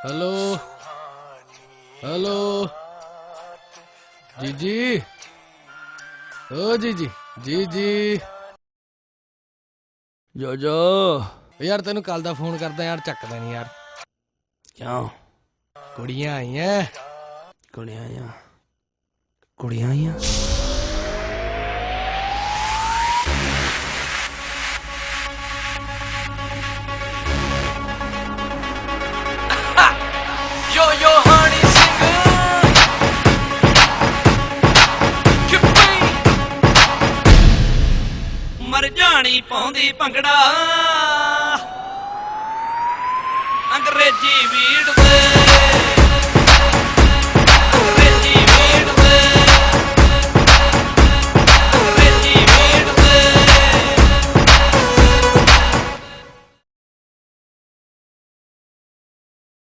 hello hello जीजी ओ जीजी जीजी ਜੋ यार तेन कल दा फोन करदा यार चकदा नहीं यार क्यों कुड़ियां आईयां कुड़ियां आईयां Yo yo honey singer ਮਰ ਜਾਣੀ ਪਾਉਂਦੀ ਭੰਗੜਾ ਅੰਗਰੇਜ਼ੀ ਵੀੜ ਵੇ